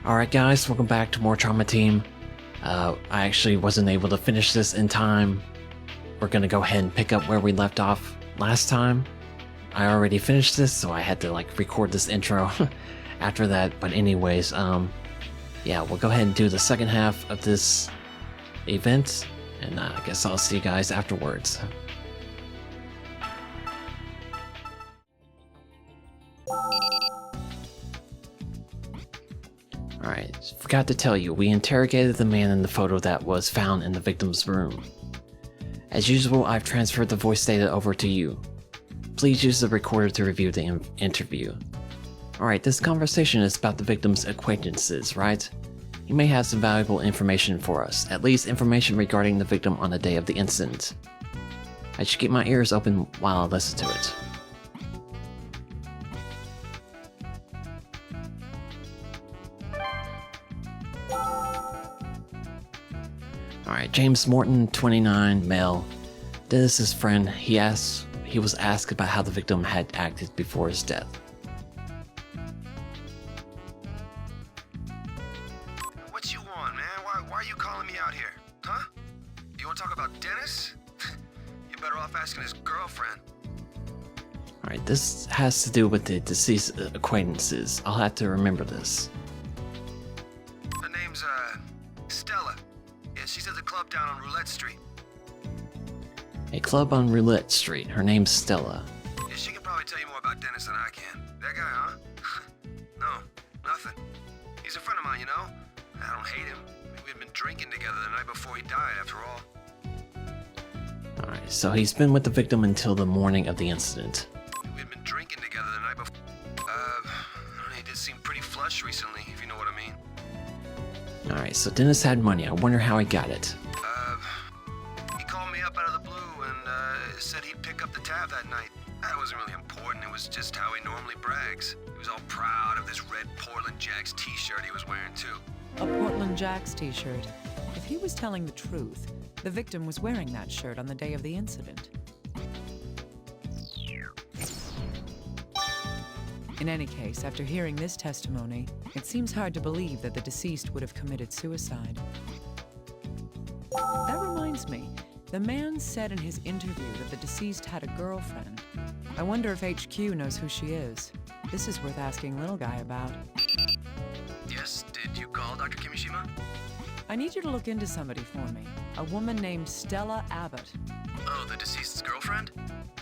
Alright guys, welcome back to more Trauma Team. I actually wasn't able to finish this in time. We're gonna go ahead and pick up where we left off last time. I already finished this, so I had to record this intro after that. But anyways, yeah, we'll go ahead and do the second half of this event, and I guess I'll see you guys afterwards. Alright, forgot to tell you, we interrogated the man in the photo that was found in the victim's room. As usual, I've transferred the voice data over to you. Please use the recorder to review the interview. Alright, this conversation is about the victim's acquaintances, right? You may have some valuable information for us, at least information regarding the victim on the day of the incident. I should keep my ears open while I listen to it. Alright, James Morton, 29, male. Dennis's friend. He was asked about how the victim had acted before his death. What you want, man? Why are you calling me out here? Huh? You want to talk about Dennis? You're better off asking his girlfriend. Alright, this has to do with the deceased acquaintances. I'll have to remember this. Her name's, Stella. Yeah, she's at the club down on Roulette Street. A club on Roulette Street. Her name's Stella. Yeah, she can probably tell you more about Dennis than I can. That guy, huh? No, nothing. He's a friend of mine, you know? I don't hate him. We'd been drinking together the night before he died, after all. Alright, so he's been with the victim until the morning of the incident. We'd been drinking together the night before. He did seem pretty flush recently, if you know what I mean. Alright, so Dennis had money. I wonder how he got it. He called me up out of the blue and said he'd pick up the tab that night. That wasn't really important. It was just how he normally brags. He was all proud of this red Portland Jacks t-shirt he was wearing too. A Portland Jacks t-shirt. If he was telling the truth, the victim was wearing that shirt on the day of the incident. In any case, after hearing this testimony, it seems hard to believe that the deceased would have committed suicide. That reminds me, the man said in his interview that the deceased had a girlfriend. I wonder if HQ knows who she is. This is worth asking Little Guy about. Yes, did you call Dr. Kimishima? I need you to look into somebody for me. A woman named Stella Abbott. Oh, the deceased's girlfriend?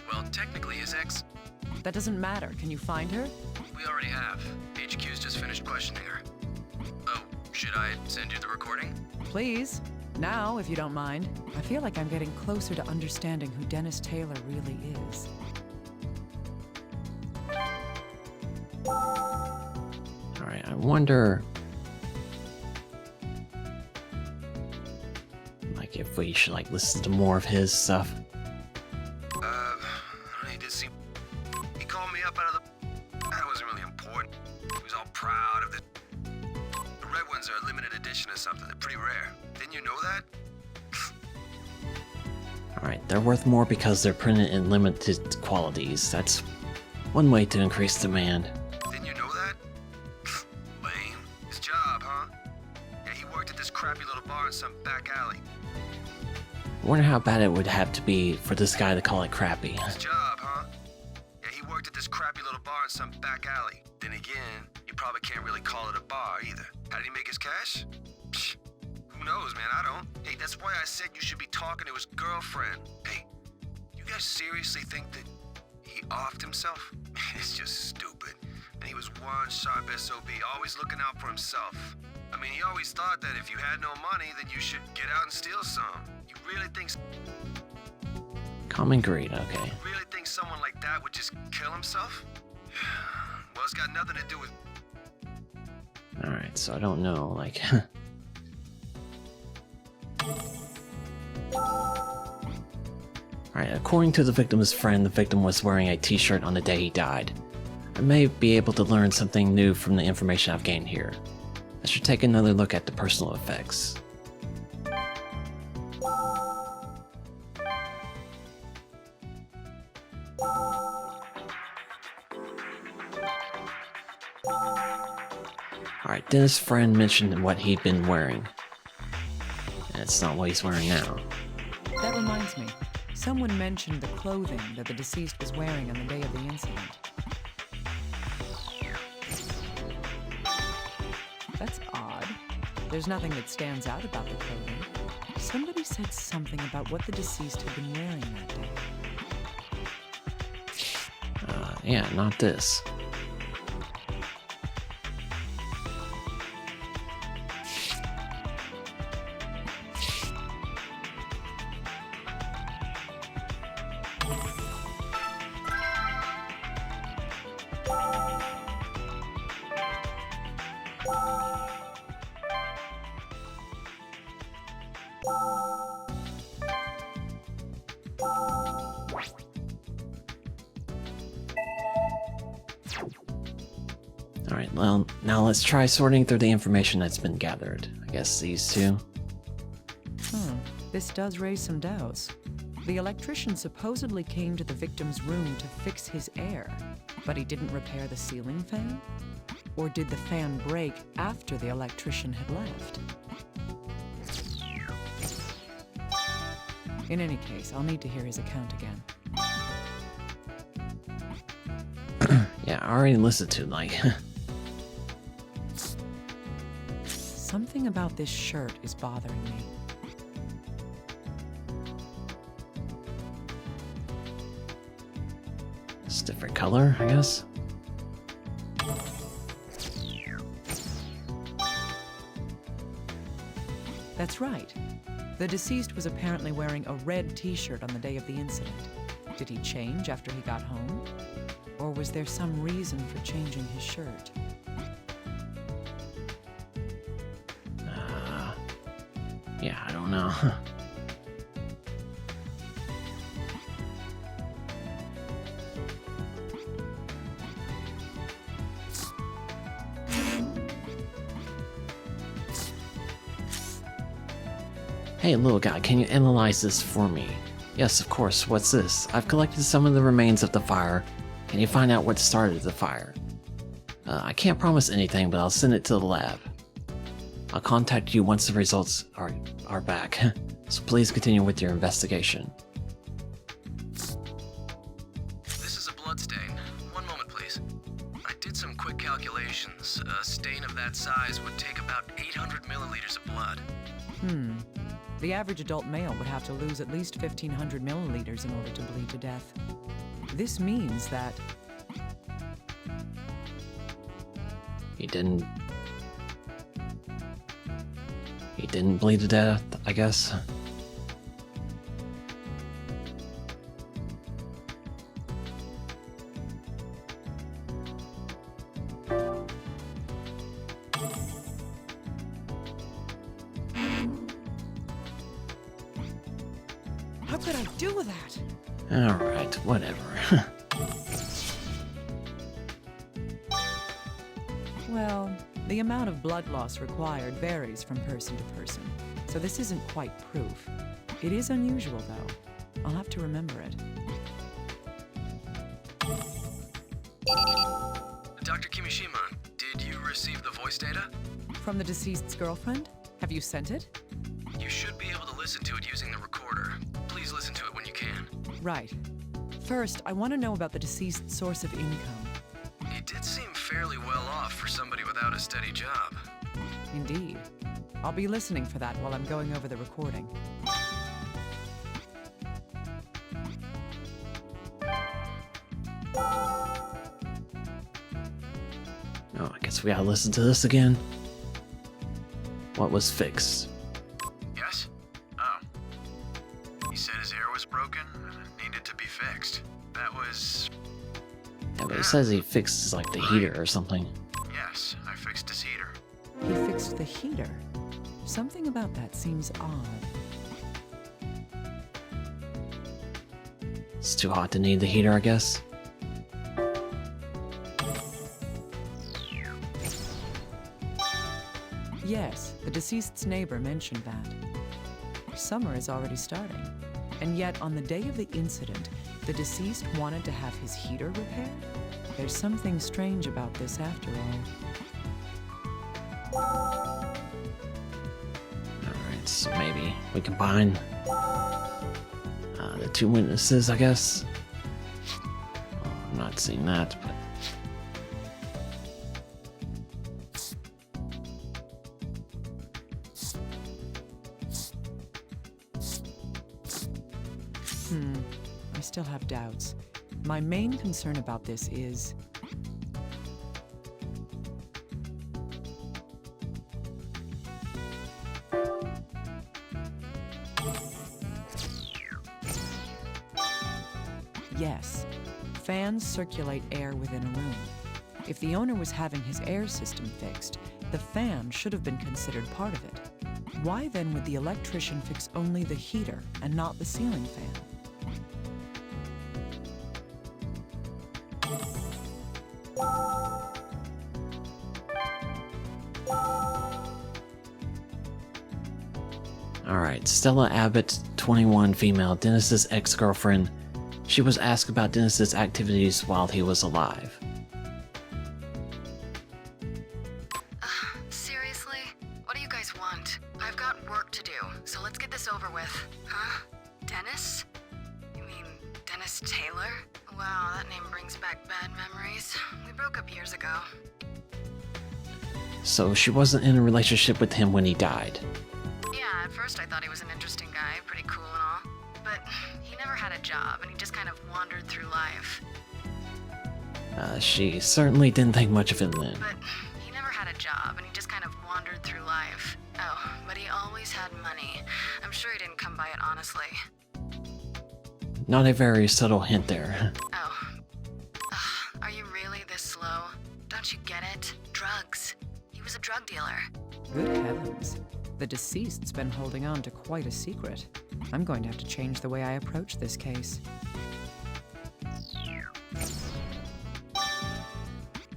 Well, technically his ex. That doesn't matter. Can you find her? We already have. HQ's just finished questioning her. Oh, should I send you the recording? Please. Now, if you don't mind. I feel like I'm getting closer to understanding who Dennis Taylor really is. Alright, I wonder... if we should listen to more of his stuff. He did seem... He called me up out of the... That wasn't really important. He was all proud of the... The red ones are a limited edition or something. They're pretty rare. Didn't you know that? Alright, they're worth more because they're printed in limited quantities. That's one way to increase demand. Didn't you know that? Lame. His job, huh? Yeah, he worked at this crappy little bar in some back alley. I wonder how bad it would have to be for this guy to call it crappy. His job, huh? Yeah, he worked at this crappy little bar in some back alley. Then again, you probably can't really call it a bar either. How did he make his cash? Psh, who knows, man? I don't. Hey, that's why I said you should be talking to his girlfriend. Hey, you guys seriously think that he offed himself? It's just stupid. And he was one sharp SOB, always looking out for himself. I mean, he always thought that if you had no money, then you should get out and steal some. You really think... Common greed, okay. You really think someone like that would just kill himself? Well, it's got nothing to do with... Alright, so I don't know, Alright, according to the victim's friend, the victim was wearing a t-shirt on the day he died. I may be able to learn something new from the information I've gained here. I should take another look at the personal effects. Alright, Dennis' friend mentioned what he'd been wearing. And it's not what he's wearing now. That reminds me. Someone mentioned the clothing that the deceased was wearing on the day of the incident. That's odd. There's nothing that stands out about the clothing. Somebody said something about what the deceased had been wearing that day. Yeah, not this. Alright, well, now let's try sorting through the information that's been gathered. I guess these two. This does raise some doubts. The electrician supposedly came to the victim's room to fix his air, but he didn't repair the ceiling fan? Or did the fan break after the electrician had left? In any case, I'll need to hear his account again. Yeah, I already listened to, like... Something about this shirt is bothering me. It's a different color, I guess. That's right. The deceased was apparently wearing a red t-shirt on the day of the incident. Did he change after he got home? Or was there some reason for changing his shirt? Yeah, I don't know. Hey, little guy, can you analyze this for me? Yes, of course. What's this? I've collected some of the remains of the fire. Can you find out what started the fire? I can't promise anything, but I'll send it to the lab. I'll contact you once the results are back. So please continue with your investigation. This is a blood stain. One moment, please. I did some quick calculations. A stain of that size would take about 800 milliliters of blood. The average adult male would have to lose at least 1,500 milliliters in order to bleed to death. This means that... He didn't bleed to death, I guess. How could I do that? Alright, whatever. Well, the amount of blood loss required varies from person to person, so this isn't quite proof. It is unusual, though. I'll have to remember it. Dr. Kimishima, did you receive the voice data? From the deceased's girlfriend? Have you sent it? You should be able to listen to it using the recorder. Please listen to it when you can. Right. First, I want to know about the deceased's source of income. He did seem fairly well off for somebody without a steady job. Indeed. I'll be listening for that while I'm going over the recording. Oh, I guess we gotta listen to this again. What was fixed? Yes? Oh. He said his air was broken and it needed to be fixed. That was... Yeah, but it says he fixed like the heater or something. Yes, I fixed his heater. He fixed the heater. Something about that seems odd. It's too hot to need the heater, I guess. Yes, the deceased's neighbor mentioned that. Summer is already starting, and yet on the day of the incident, the deceased wanted to have his heater repaired? There's something strange about this after all. Alright, so maybe we combine the two witnesses, I guess. Well, I'm not seeing that, but... I still have doubts. My main concern about this is... Yes, fans circulate air within a room. If the owner was having his air system fixed, the fan should have been considered part of it. Why then would the electrician fix only the heater and not the ceiling fan? Alright, Stella Abbott, 21, female, Dennis's ex-girlfriend. She was asked about Dennis's activities while he was alive. Seriously? What do you guys want? I've got work to do, so let's get this over with. Huh? Dennis? You mean Dennis Taylor? Wow, that name brings back bad memories. We broke up years ago. So she wasn't in a relationship with him when he died. Yeah, at first I thought he was an interesting guy, pretty cool and all. But he never had a job, and he just kind of wandered through life. She certainly didn't think much of him then. But he never had a job, and he just kind of wandered through life. Oh, but he always had money. I'm sure he didn't come by it honestly. Not a very subtle hint there. Oh. Ugh, are you really this slow? Don't you get it? Drugs. He was a drug dealer. Good heavens. The deceased's been holding on to quite a secret. I'm going to have to change the way I approach this case.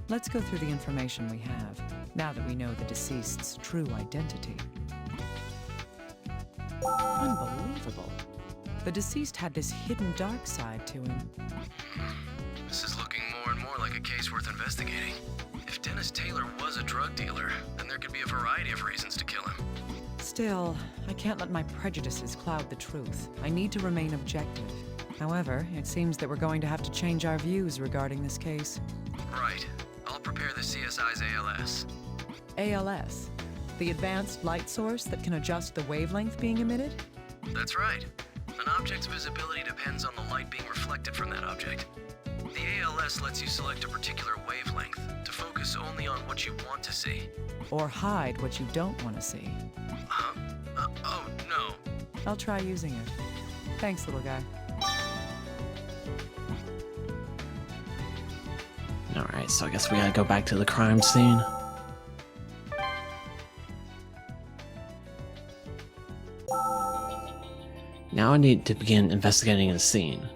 Let's go through the information we have, now that we know the deceased's true identity. Unbelievable. The deceased had this hidden dark side to him. This is looking more and more like a case worth investigating. If Dennis Taylor was a drug dealer, then there could be a variety of reasons to kill him. Still, I can't let my prejudices cloud the truth. I need to remain objective. However, it seems that we're going to have to change our views regarding this case. Right. I'll prepare the CSI's ALS. ALS, the advanced light source that can adjust the wavelength being emitted? That's right. An object's visibility depends on the light being reflected from that object. The ALS lets you select a particular wavelength to focus only on what you want to see. Or hide what you don't want to see. Huh? Oh, no. I'll try using it. Thanks, little guy. Alright, so I guess we gotta go back to the crime scene. Now I need to begin investigating the scene.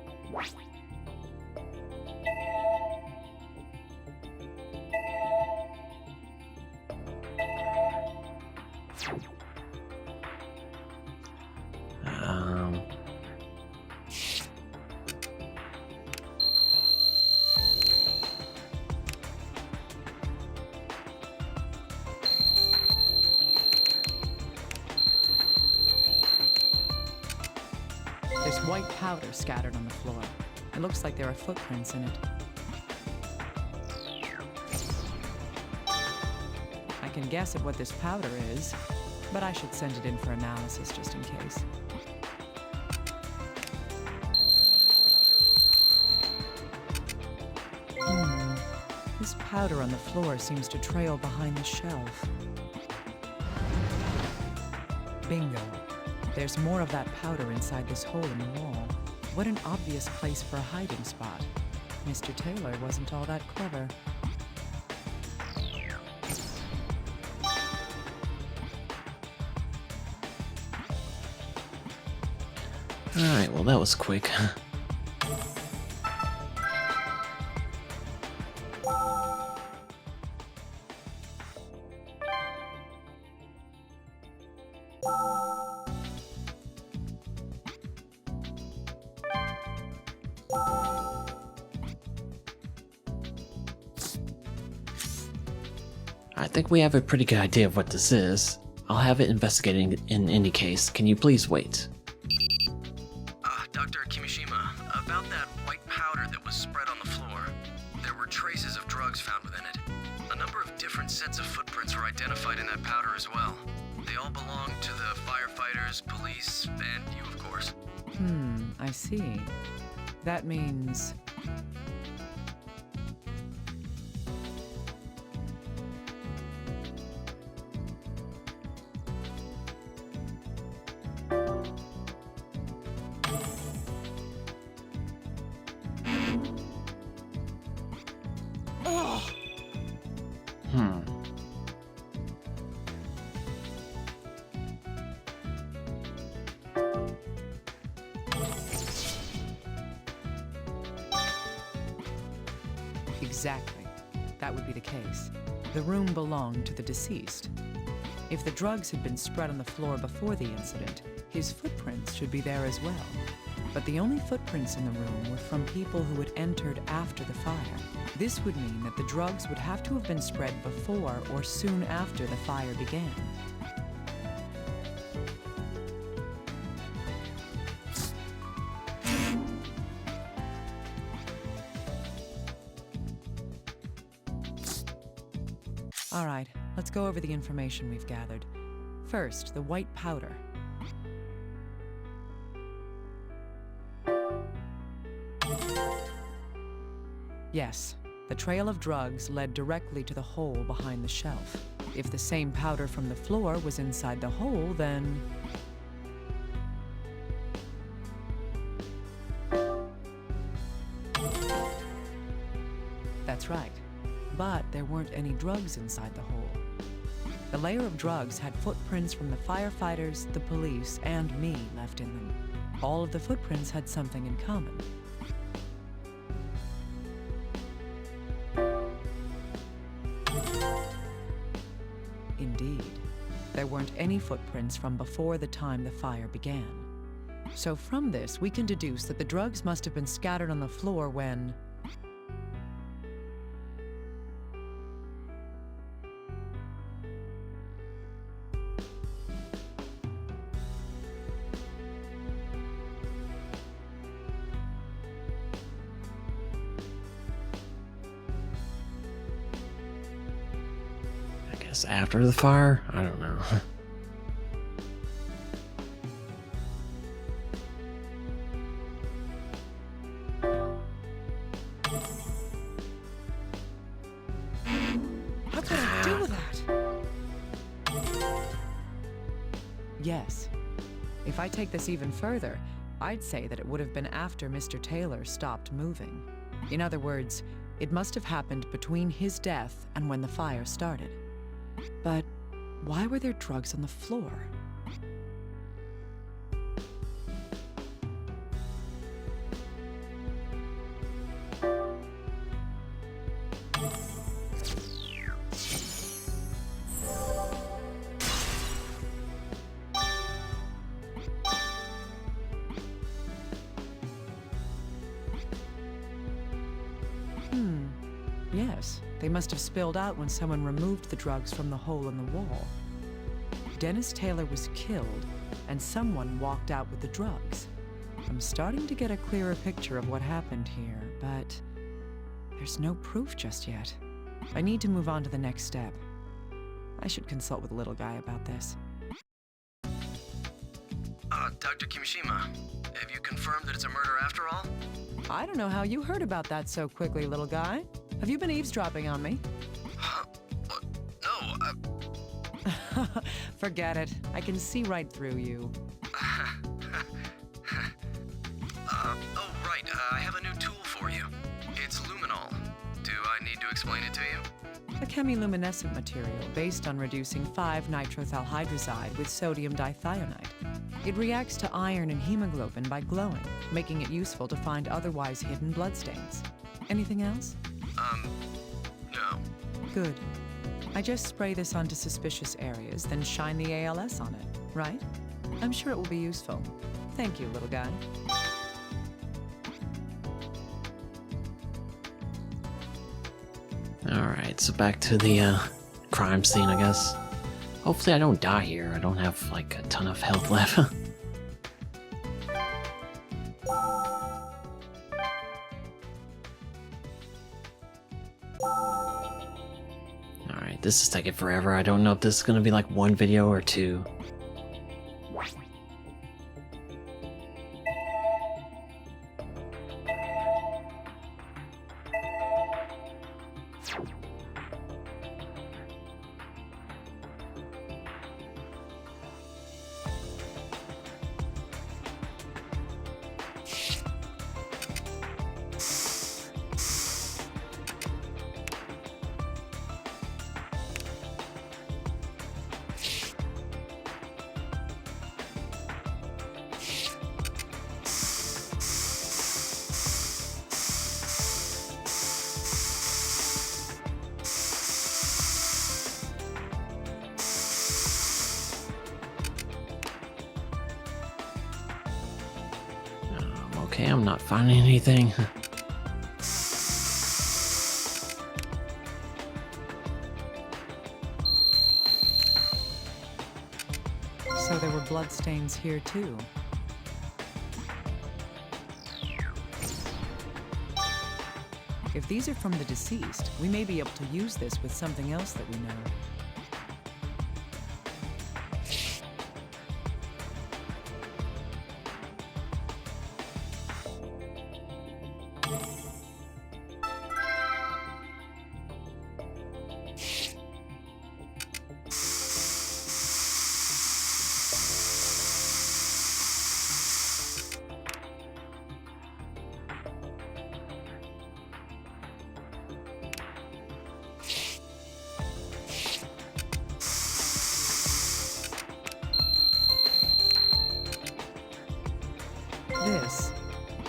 There's white powder scattered on the floor. It looks like there are footprints in it. I can guess at what this powder is, but I should send it in for analysis just in case. This powder on the floor seems to trail behind the shelf. Bingo. There's more of that powder inside this hole in the wall. What an obvious place for a hiding spot. Mr. Taylor wasn't all that clever. Alright, well that was quick. I think we have a pretty good idea of what this is. I'll have it investigated in any case. Can you please wait? Dr. Kimishima, about that white powder that was spread on the floor. There were traces of drugs found within it. A number of different sets of footprints were identified in that powder as well. They all belong to the firefighters, police, and you, of course. I see. That means... Exactly. That would be the case. The room belonged to the deceased. If the drugs had been spread on the floor before the incident, his footprints should be there as well. But the only footprints in the room were from people who had entered after the fire. This would mean that the drugs would have to have been spread before or soon after the fire began. All right, let's go over the information we've gathered. First, the white powder. Yes, the trail of drugs led directly to the hole behind the shelf. If the same powder from the floor was inside the hole, then... That's right. But there weren't any drugs inside the hole. The layer of drugs had footprints from the firefighters, the police, and me left in them. All of the footprints had something in common. Indeed. There weren't any footprints from before the time the fire began. So from this, we can deduce that the drugs must have been scattered on the floor when... After the fire? I don't know. How could I do that? Yes. If I take this even further, I'd say that it would have been after Mr. Taylor stopped moving. In other words, it must have happened between his death and when the fire started. But why were there drugs on the floor? Yes, they must have spilled out when someone removed the drugs from the hole in the wall. Dennis Taylor was killed, and someone walked out with the drugs. I'm starting to get a clearer picture of what happened here, but there's no proof just yet. I need to move on to the next step. I should consult with the little guy about this. Dr. Kimishima, have you confirmed that it's a murder after all? I don't know how you heard about that so quickly, little guy. Have you been eavesdropping on me? Huh? What? No, Forget it. I can see right through you. Oh, right. I have a new tool for you. It's luminol. Do I need to explain it to you? A chemiluminescent material based on reducing 5-nitrothalhydrazide with sodium dithionite. It reacts to iron and hemoglobin by glowing, making it useful to find otherwise hidden bloodstains. Anything else? No. Good. I just spray this onto suspicious areas, then shine the ALS on it, right? I'm sure it will be useful. Thank you, little guy. Alright, so back to the crime scene, I guess. Hopefully I don't die here. I don't have like a ton of health left. Alright, this is taking forever. I don't know if this is gonna be like one video or two. Okay, I'm not finding anything. So there were bloodstains here too. If these are from the deceased, we may be able to use this with something else that we know.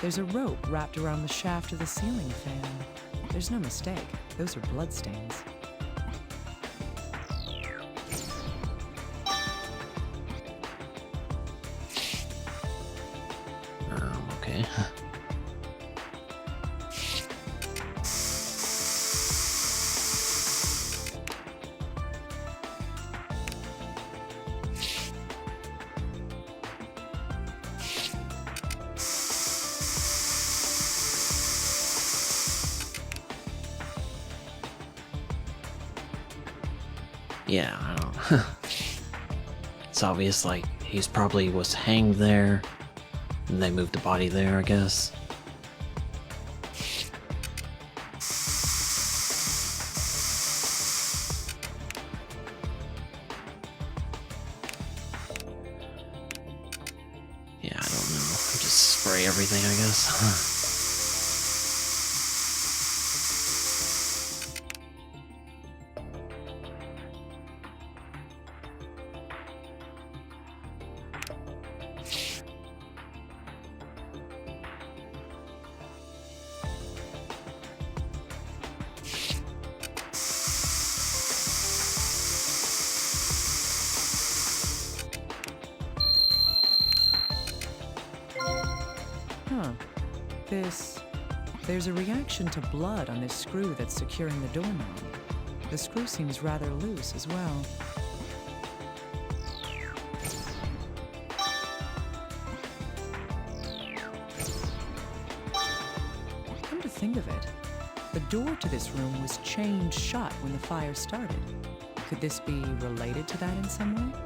There's a rope wrapped around the shaft of the ceiling fan. There's no mistake. Those are bloodstains. Okay. Yeah, I don't. It's obvious, like, he's probably was hanged there, and they moved the body there, I guess. Yeah, I don't know. Just spray everything, I guess. Huh. There's a reaction to blood on this screw that's securing the doorknob. The screw seems rather loose as well. Come to think of it, the door to this room was chained shut when the fire started. Could this be related to that in some way?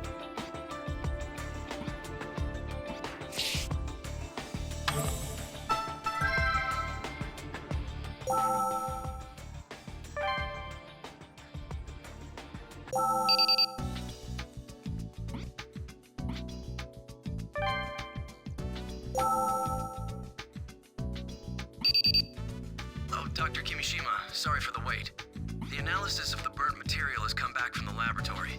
Dr. Kimishima, sorry for the wait. The analysis of the burnt material has come back from the laboratory.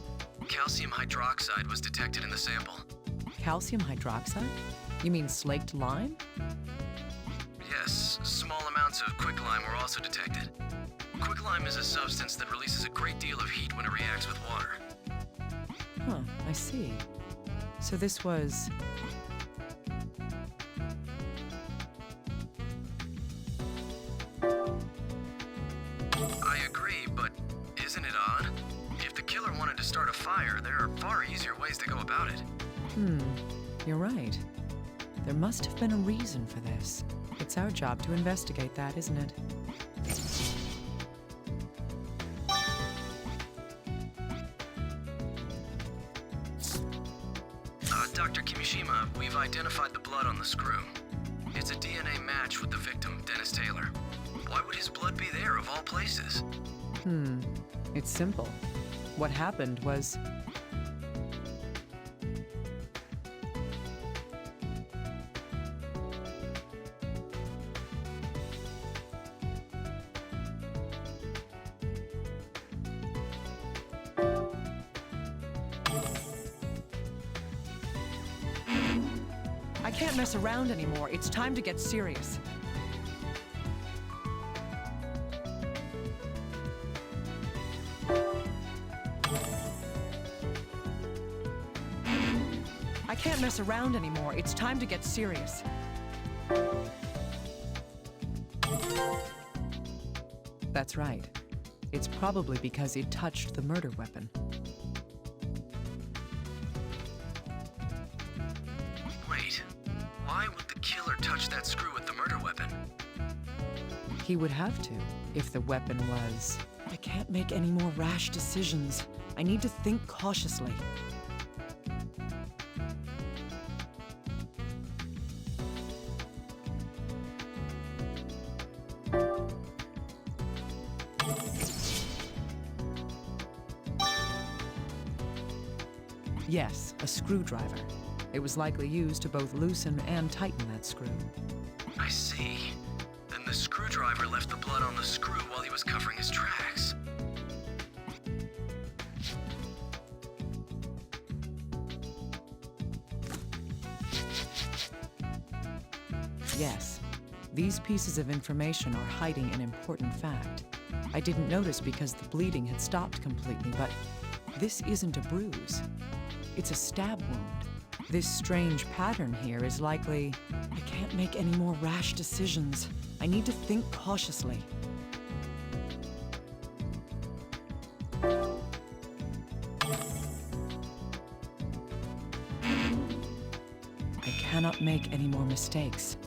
Calcium hydroxide was detected in the sample. Calcium hydroxide? You mean slaked lime? Yes, small amounts of quicklime were also detected. Quicklime is a substance that releases a great deal of heat when it reacts with water. Huh, I see. So this was... I agree, but isn't it odd? If fire, there are far easier ways to go about it. You're right. There must have been a reason for this. It's our job to investigate that, isn't it? Dr. Kimishima, we've identified the blood on the screw. It's a DNA match with the victim, Dennis Taylor. Why would his blood be there, of all places? It's simple. What happened was... I can't mess around anymore. It's time to get serious. I can't mess around anymore. It's time to get serious. That's right. It's probably because it touched the murder weapon. Wait, why would the killer touch that screw with the murder weapon? He would have to, if the weapon was... I can't make any more rash decisions. I need to think cautiously. Yes, a screwdriver. It was likely used to both loosen and tighten that screw. I see. Then the screwdriver left the blood on the screw while he was covering his tracks. Yes, these pieces of information are hiding an important fact. I didn't notice because the bleeding had stopped completely, but this isn't a bruise. It's a stab wound. This strange pattern here is likely... I can't make any more rash decisions. I need to think cautiously. I cannot make any more mistakes.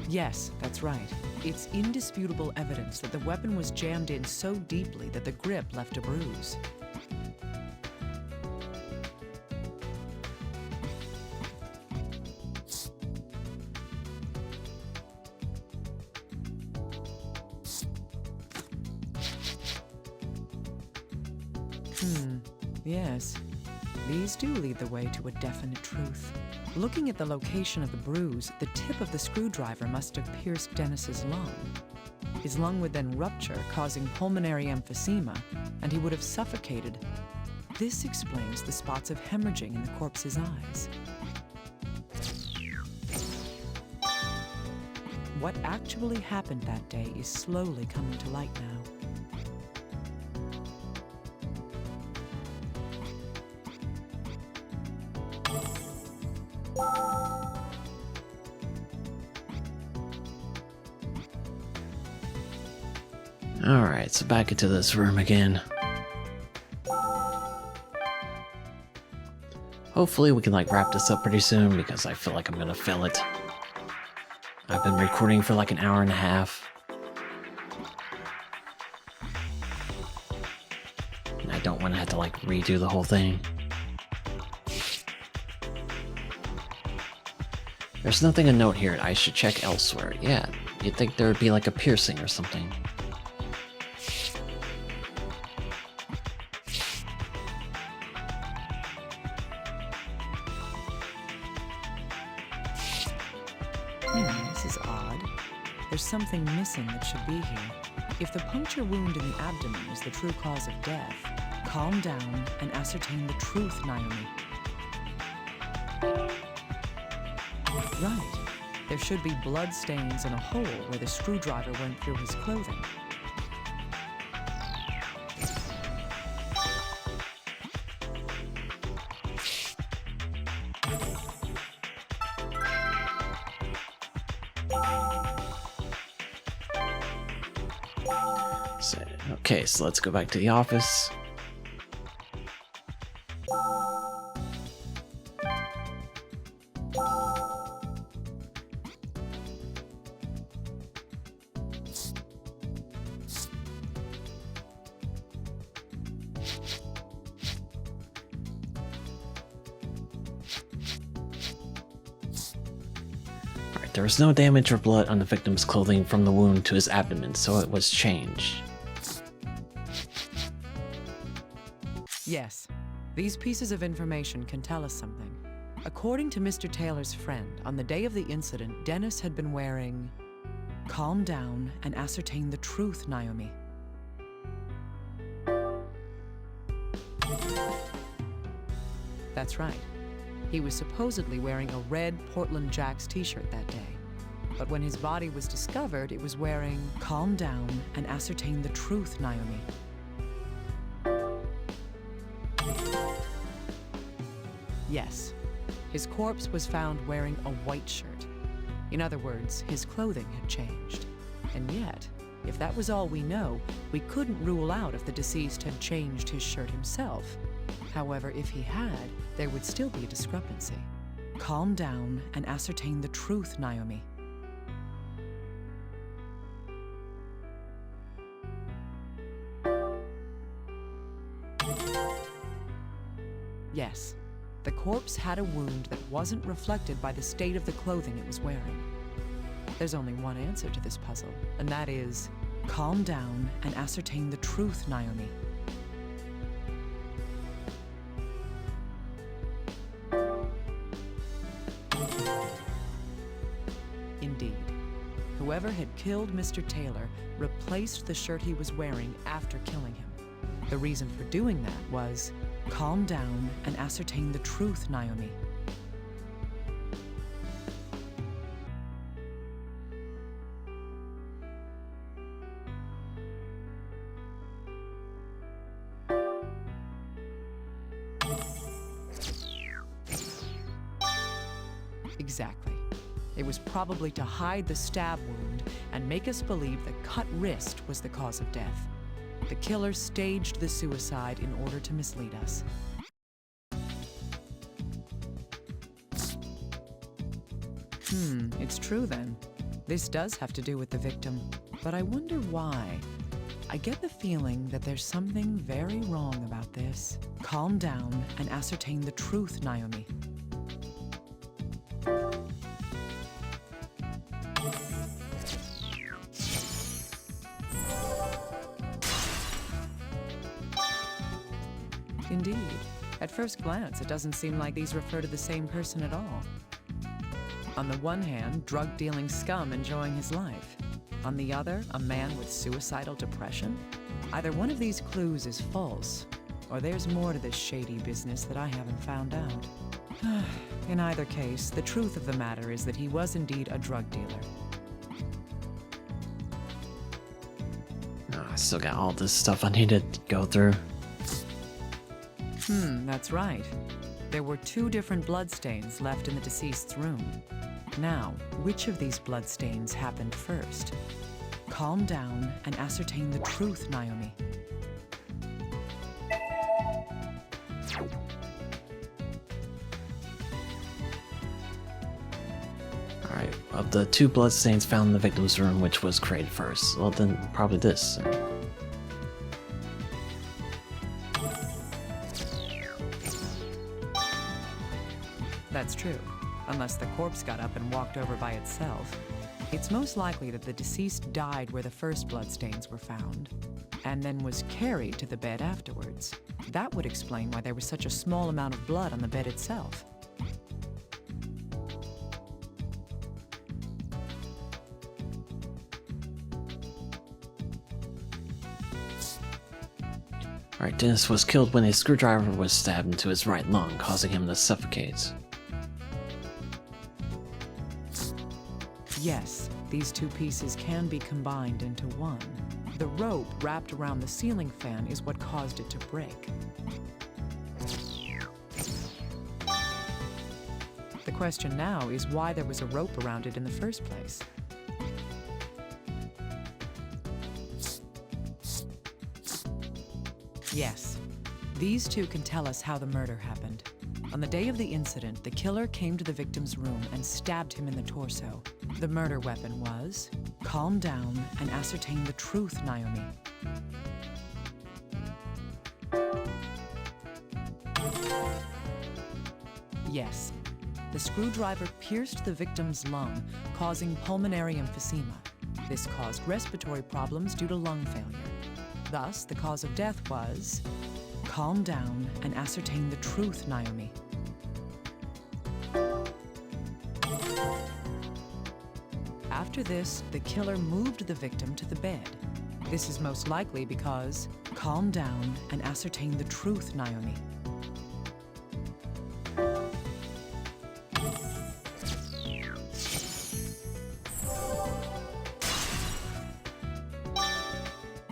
Yes, that's right. It's indisputable evidence that the weapon was jammed in so deeply that the grip left a bruise. Yes. These do lead the way to a definite truth. Looking at the location of the bruise, the tip of the screwdriver must have pierced Dennis's lung. His lung would then rupture, causing pulmonary emphysema, and he would have suffocated. This explains the spots of hemorrhaging in the corpse's eyes. What actually happened that day is slowly coming to light now. Alright, so back into this room again. Hopefully we can wrap this up pretty soon because I feel like I'm gonna fail it. I've been recording for an hour and a half. And I don't want to have to redo the whole thing. There's nothing to note here. I should check elsewhere. Yeah, you'd think there would be a piercing or something. This is odd. There's something missing that should be here. If the puncture wound in the abdomen is the true cause of death, calm down and ascertain the truth, Naomi. Right. There should be blood stains and a hole where the screwdriver went through his clothing. Okay, so let's go back to the office. There was no damage or blood on the victim's clothing from the wound to his abdomen, so it was changed. Yes, these pieces of information can tell us something. According to Mr. Taylor's friend, on the day of the incident, Dennis had been wearing... Calm down and ascertain the truth, Naomi. That's right. He was supposedly wearing a red Portland Jacks t-shirt that day. But when his body was discovered, it was wearing Calm down and ascertain the truth, Naomi. Yes, his corpse was found wearing a white shirt. In other words, his clothing had changed. And yet, if that was all we know, we couldn't rule out if the deceased had changed his shirt himself. However, if he had, there would still be a discrepancy. Calm down and ascertain the truth, Naomi. Yes, the corpse had a wound that wasn't reflected by the state of the clothing it was wearing. There's only one answer to this puzzle, and that is, calm down and ascertain the truth, Naomi. Indeed. Whoever had killed Mr. Taylor replaced the shirt he was wearing after killing him. The reason for doing that was, calm down and ascertain the truth, Naomi. Exactly. It was probably to hide the stab wound and make us believe the cut wrist was the cause of death. The killer staged the suicide in order to mislead us. It's true then. This does have to do with the victim, but I wonder why. I get the feeling that there's something very wrong about this. Calm down and ascertain the truth, Naomi. Indeed. At first glance, it doesn't seem like these refer to the same person at all. On the one hand, drug-dealing scum enjoying his life. On the other, a man with suicidal depression. Either one of these clues is false, or there's more to this shady business that I haven't found out. In either case, the truth of the matter is that he was indeed a drug dealer. I still got all this stuff I need to go through. That's right. There were 2 different bloodstains left in the deceased's room. Now, which of these bloodstains happened first? Calm down and ascertain the truth, Naomi. Alright, of the 2 bloodstains found in the victim's room, which was created first? Well, then probably this. That's true, unless the corpse got up and walked over by itself. It's most likely that the deceased died where the first bloodstains were found, and then was carried to the bed afterwards. That would explain why there was such a small amount of blood on the bed itself. Alright, Dennis was killed when a screwdriver was stabbed into his right lung, causing him to suffocate. Yes, these 2 pieces can be combined into one. The rope wrapped around the ceiling fan is what caused it to break. The question now is why there was a rope around it in the first place. Yes. These two can tell us how the murder happened. On the day of the incident, the killer came to the victim's room and stabbed him in the torso. The murder weapon was, calm down and ascertain the truth, Naomi. Yes. The screwdriver pierced the victim's lung, causing pulmonary emphysema. This caused respiratory problems due to lung failure. Thus, the cause of death was, calm down and ascertain the truth, Naomi. After this, the killer moved the victim to the bed. This is most likely because, calm down and ascertain the truth, Naomi.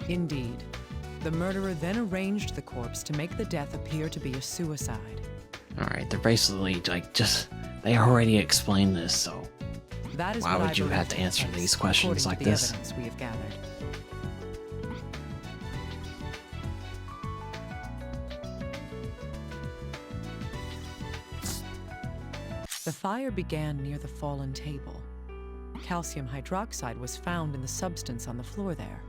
Indeed. The murderer then arranged the corpse to make the death appear to be a suicide. Alright, they're basically they already explained this, so That is why what would I you believe have to to answer case, these questions according like to the this? evidence we have gathered. The fire began near the fallen table. Calcium hydroxide was found in the substance on the floor there.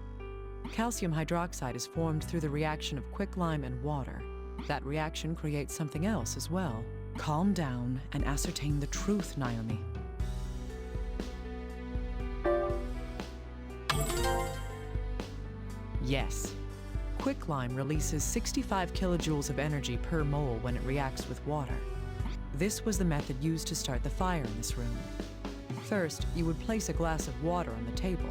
Calcium hydroxide is formed through the reaction of quicklime and water. That reaction creates something else as well. Calm down and ascertain the truth, Naomi. Yes. Quicklime releases 65 kilojoules of energy per mole when it reacts with water. This was the method used to start the fire in this room. First, you would place a glass of water on the table.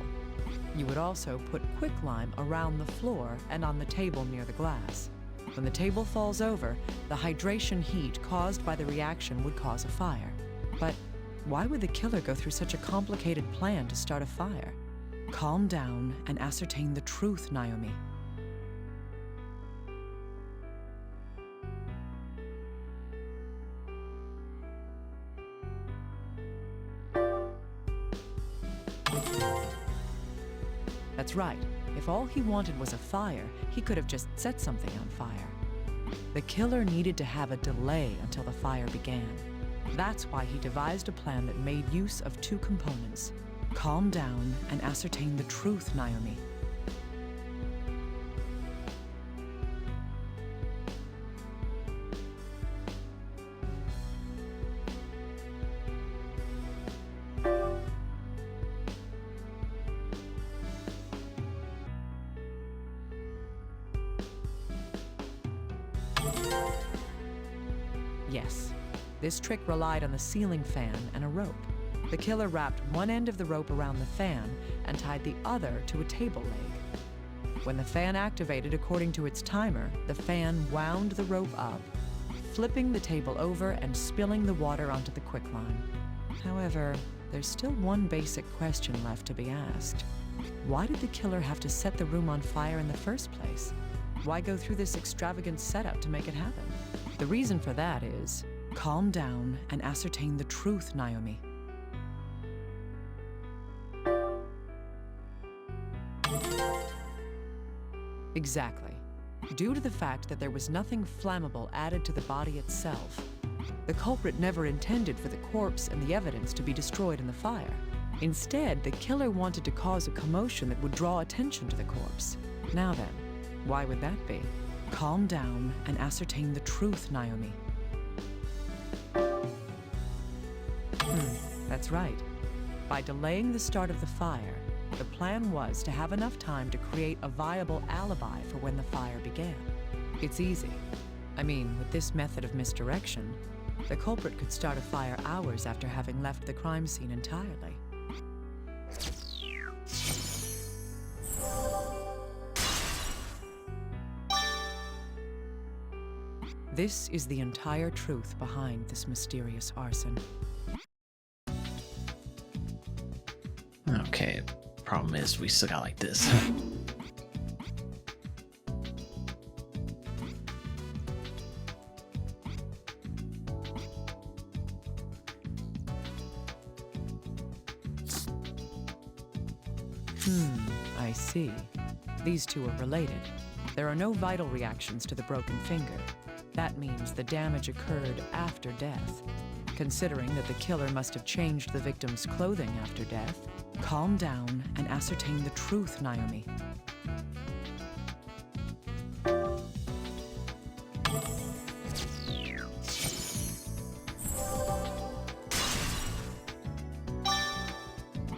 You would also put quicklime around the floor and on the table near the glass. When the table falls over, the hydration heat caused by the reaction would cause a fire. But why would the killer go through such a complicated plan to start a fire? Calm down and ascertain the truth, Naomi. That's right. If all he wanted was a fire, he could have just set something on fire. The killer needed to have a delay until the fire began. That's why he devised a plan that made use of two components. Calm down and ascertain the truth, Naomi. Yes, this trick relied on the ceiling fan and a rope. The killer wrapped one end of the rope around the fan and tied the other to a table leg. When the fan activated according to its timer, the fan wound the rope up, flipping the table over and spilling the water onto the quicklime. However, there's still one basic question left to be asked. Why did the killer have to set the room on fire in the first place? Why go through this extravagant setup to make it happen? The reason for that is, calm down and ascertain the truth, Naomi. Exactly. Due to the fact that there was nothing flammable added to the body itself, the culprit never intended for the corpse and the evidence to be destroyed in the fire. Instead, the killer wanted to cause a commotion that would draw attention to the corpse. Now then, why would that be? Calm down and ascertain the truth, Naomi. That's right. By delaying the start of the fire, the plan was to have enough time to create a viable alibi for when the fire began. It's easy. I mean, with this method of misdirection, the culprit could start a fire hours after having left the crime scene entirely. This is the entire truth behind this mysterious arson. Okay, problem is we still got like this. I see. These two are related. There are no vital reactions to the broken finger. That means the damage occurred after death. Considering that the killer must have changed the victim's clothing after death, calm down and ascertain the truth, Naomi.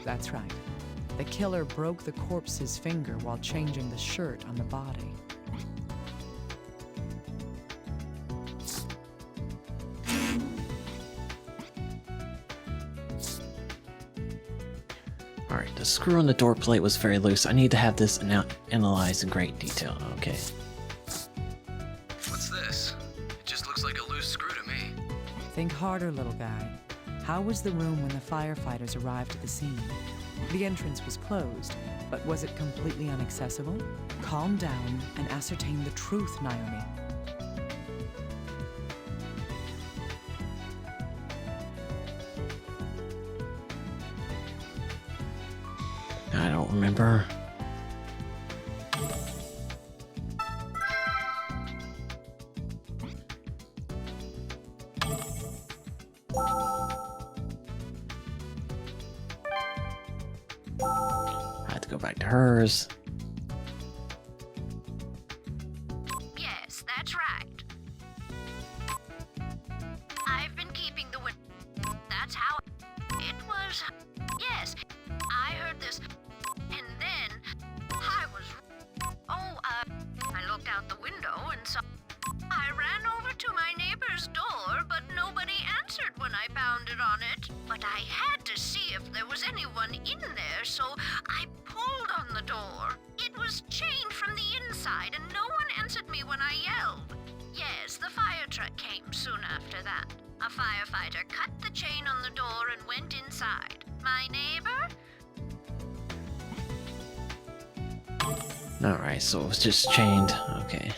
That's right. The killer broke the corpse's finger while changing the shirt on the body. Alright, the screw on the door plate was very loose. I need to have this analyzed in great detail. Okay. What's this? It just looks like a loose screw to me. Think harder, little guy. How was the room when the firefighters arrived at the scene? The entrance was closed, but was it completely inaccessible? Calm down and ascertain the truth, Naomi. I don't remember. I have to go back to hers. Yes, that's right. I've been keeping the window. That's how it was. Yes, I heard this. And then I was. I looked out the window and saw. I ran over to my neighbor's door, but nobody answered when I pounded on it. But I had to see if there was anyone in there, so I pulled on the door. It was chained from the inside, and no one answered me when I yelled. Yes, the fire truck came soon after that. A firefighter cut the chain on the door and went inside. My neighbor? Alright, so it was just chained. Okay.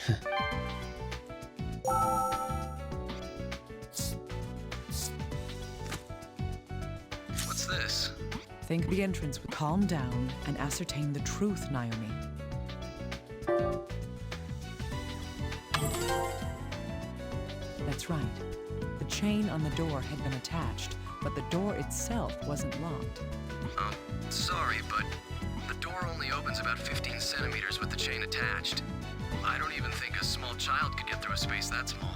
What's this? Think the entrance would calm down and ascertain the truth, Naomi. That's right. The chain on the door had been attached, but the door itself wasn't locked. Sorry, but the door only opens about 15 centimeters with the chain attached. I don't even think a small child could get through a space that small.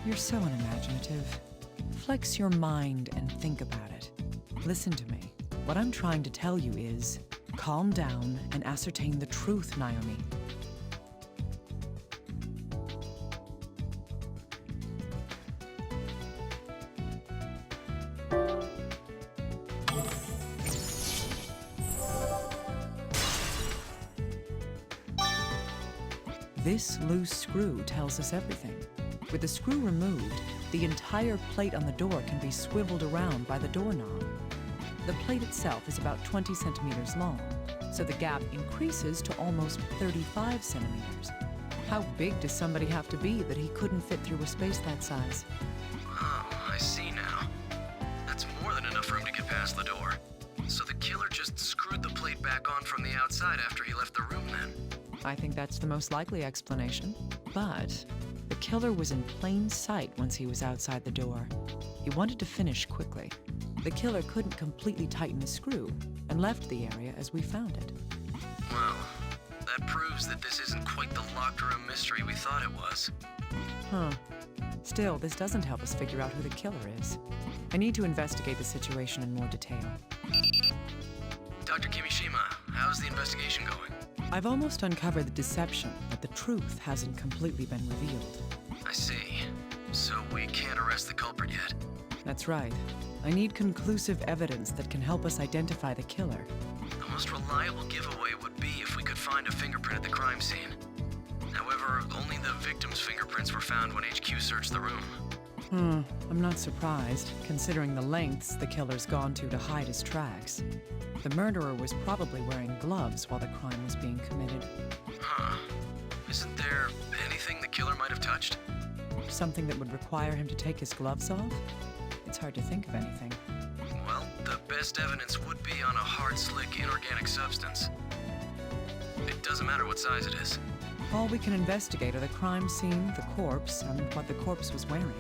You're so unimaginative. Flex your mind and think about it. Listen to me. What I'm trying to tell you is, calm down and ascertain the truth, Naomi. This loose screw tells us everything. With the screw removed, the entire plate on the door can be swiveled around by the doorknob. The plate itself is about 20 centimeters long, so the gap increases to almost 35 centimeters. How big does somebody have to be that he couldn't fit through a space that size? Oh, I see now. That's more than enough room to get past the door. So the killer just screwed the plate back on from the outside after he left the room then. I think that's the most likely explanation. But the killer was in plain sight once he was outside the door. He wanted to finish quickly. The killer couldn't completely tighten the screw and left the area as we found it. Well, that proves that this isn't quite the locked room mystery we thought it was. Huh. Still, this doesn't help us figure out who the killer is. I need to investigate the situation in more detail. Dr. Kimishima, how's the investigation going? I've almost uncovered the deception, but the truth hasn't completely been revealed. I see. So we can't arrest the culprit yet. That's right. I need conclusive evidence that can help us identify the killer. The most reliable giveaway would be if we could find a fingerprint at the crime scene. However, only the victim's fingerprints were found when HQ searched the room. I'm not surprised, considering the lengths the killer's gone to hide his tracks. The murderer was probably wearing gloves while the crime was being committed. Huh. Isn't there anything the killer might have touched? Something that would require him to take his gloves off? It's hard to think of anything. Well, the best evidence would be on a hard, slick, inorganic substance. It doesn't matter what size it is. All we can investigate are the crime scene, the corpse, and what the corpse was wearing.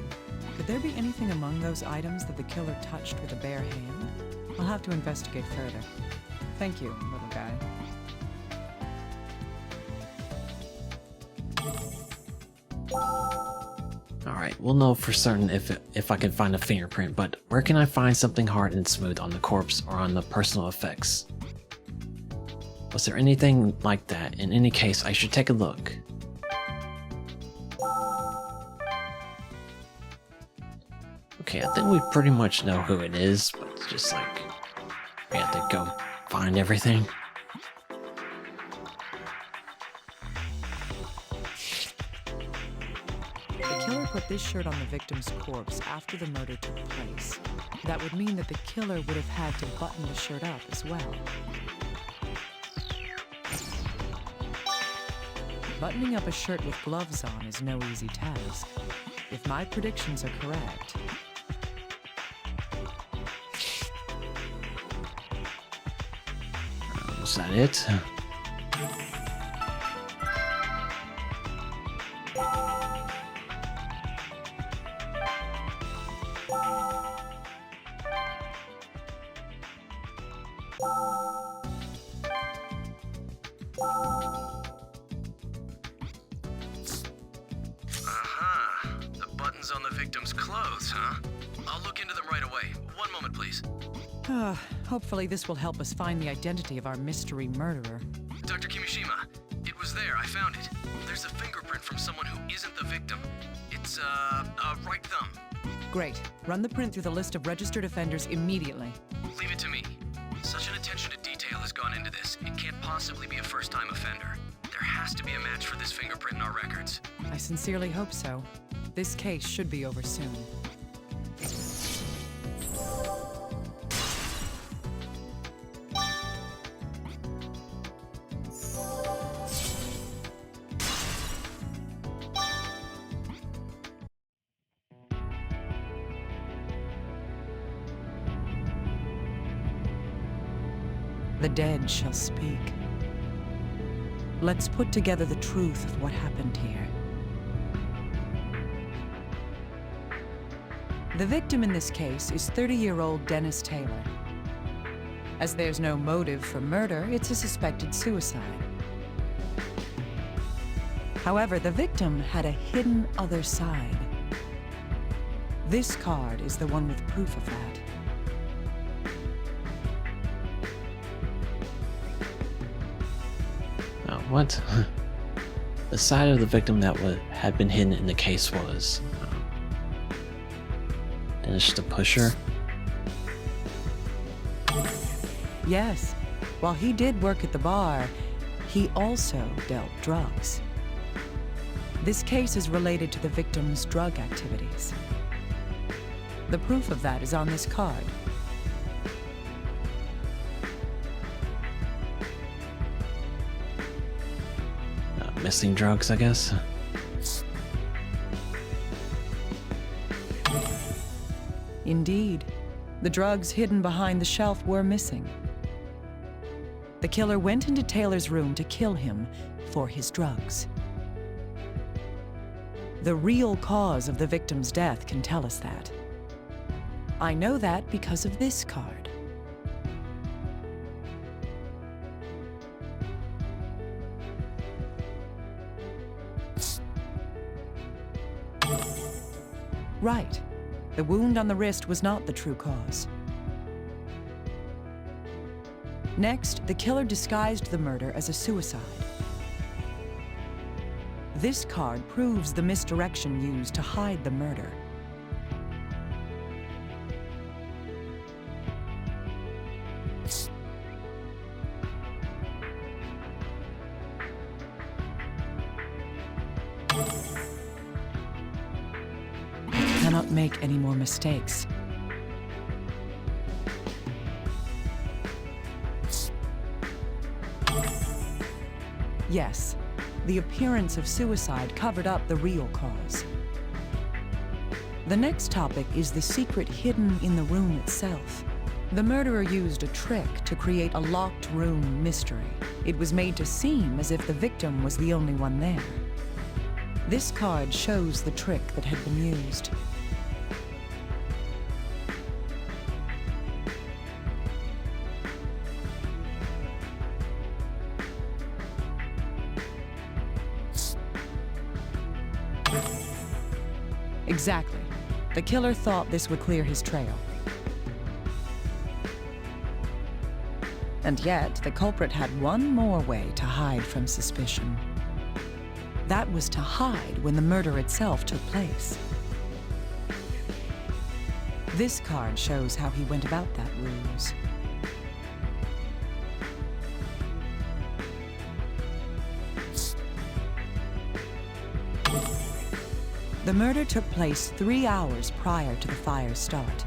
Could there be anything among those items that the killer touched with a bare hand? I'll have to investigate further. Thank you, little guy. Alright, we'll know for certain if I can find a fingerprint, but where can I find something hard and smooth on the corpse or on the personal effects? Was there anything like that? In any case, I should take a look. Okay, I think we pretty much know who it is, but it's just like we have to go find everything. The killer put this shirt on the victim's corpse after the murder took place. That would mean that the killer would have had to button the shirt up as well. Buttoning up a shirt with gloves on is no easy task. If my predictions are correct, Was that it? The buttons on the victim's clothes, huh? I'll look into them right away. One moment, please. hopefully this will help us find the identity of our mystery murderer. Dr. Kimishima, it was there. I found it. There's a fingerprint from someone who isn't the victim. It's, a right thumb. Great. Run the print through the list of registered offenders immediately. Leave it to me. Such an attention to detail has gone into this. It can't possibly be a first-time offender. There has to be a match for this fingerprint in our records. I sincerely hope so. This case should be over soon. The dead shall speak. Let's put together the truth of what happened here. The victim in this case is 30-year-old Dennis Taylor. As there's no motive for murder, it's a suspected suicide. However, the victim had a hidden other side. This card is the one with proof of that. What? The side of the victim that had been hidden in the case was Dennis the Pusher? Yes. While he did work at the bar, he also dealt drugs. This case is related to the victim's drug activities. The proof of that is on this card. Missing drugs, I guess? Indeed. The drugs hidden behind the shelf were missing. The killer went into Taylor's room to kill him for his drugs. The real cause of the victim's death can tell us that. I know that because of this card. Right. The wound on the wrist was not the true cause. Next, the killer disguised the murder as a suicide. This card proves the misdirection used to hide the murder. Cannot make any more mistakes. Yes, the appearance of suicide covered up the real cause. The next topic is the secret hidden in the room itself. The murderer used a trick to create a locked room mystery. It was made to seem as if the victim was the only one there. This card shows the trick that had been used. Exactly. The killer thought this would clear his trail. And yet, the culprit had one more way to hide from suspicion. That was to hide when the murder itself took place. This card shows how he went about that ruse. The murder took place 3 hours prior to the fire's start.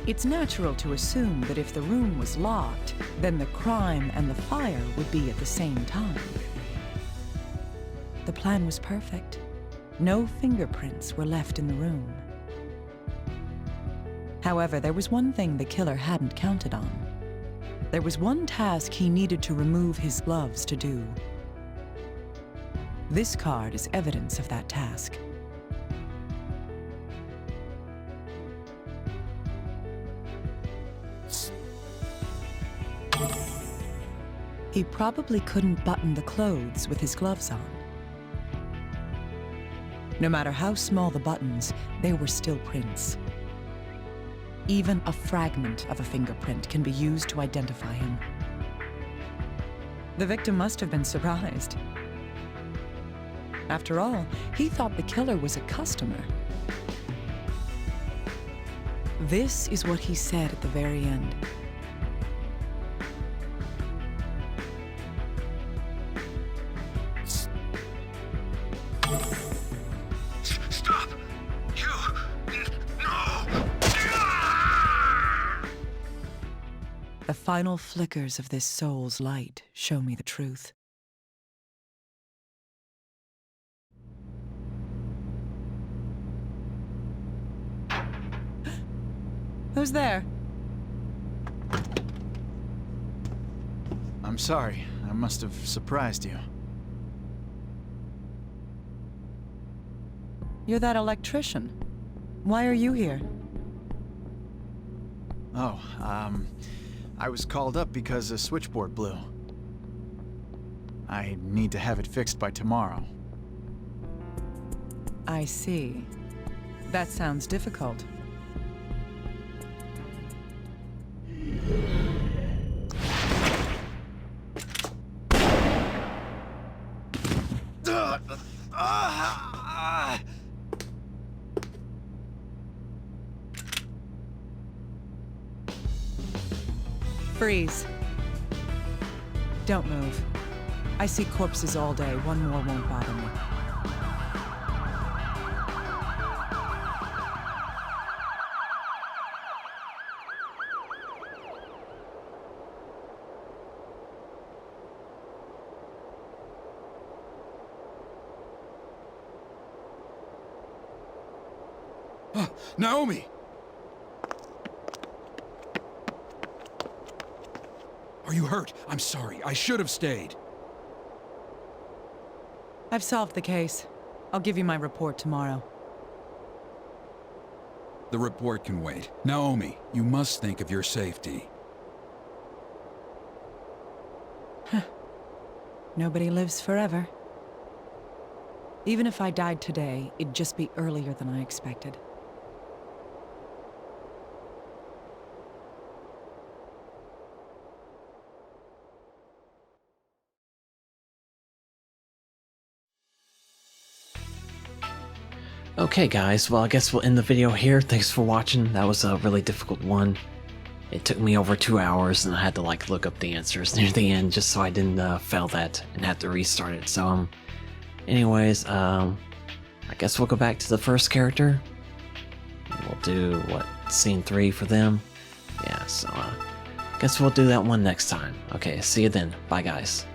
It's natural to assume that if the room was locked, then the crime and the fire would be at the same time. The plan was perfect. No fingerprints were left in the room. However, there was one thing the killer hadn't counted on. There was one task he needed to remove his gloves to do. This card is evidence of that task. He probably couldn't button the clothes with his gloves on. No matter how small the buttons, they were still prints. Even a fragment of a fingerprint can be used to identify him. The victim must have been surprised. After all, he thought the killer was a customer. This is what he said at the very end. Stop! You! No! The final flickers of this soul's light show me the truth. Who's there? I'm sorry. I must have surprised you. You're that electrician. Why are you here? Oh, I was called up because a switchboard blew. I need to have it fixed by tomorrow. I see. That sounds difficult. Freeze. Don't move. I see corpses all day. One more won't bother me. Naomi! Are you hurt? I'm sorry. I should have stayed. I've solved the case. I'll give you my report tomorrow. The report can wait. Naomi, you must think of your safety. Nobody lives forever. Even if I died today, it'd just be earlier than I expected. Okay guys, well I guess we'll end the video here. Thanks for watching. That was a really difficult one. It took me over 2 hours and I had to like look up the answers near the end just so I didn't fail that and have to restart it. So anyways, I guess we'll go back to the first character. We'll do, what, scene 3 for them? Yeah, so I guess we'll do that one next time. Okay, see you then. Bye guys.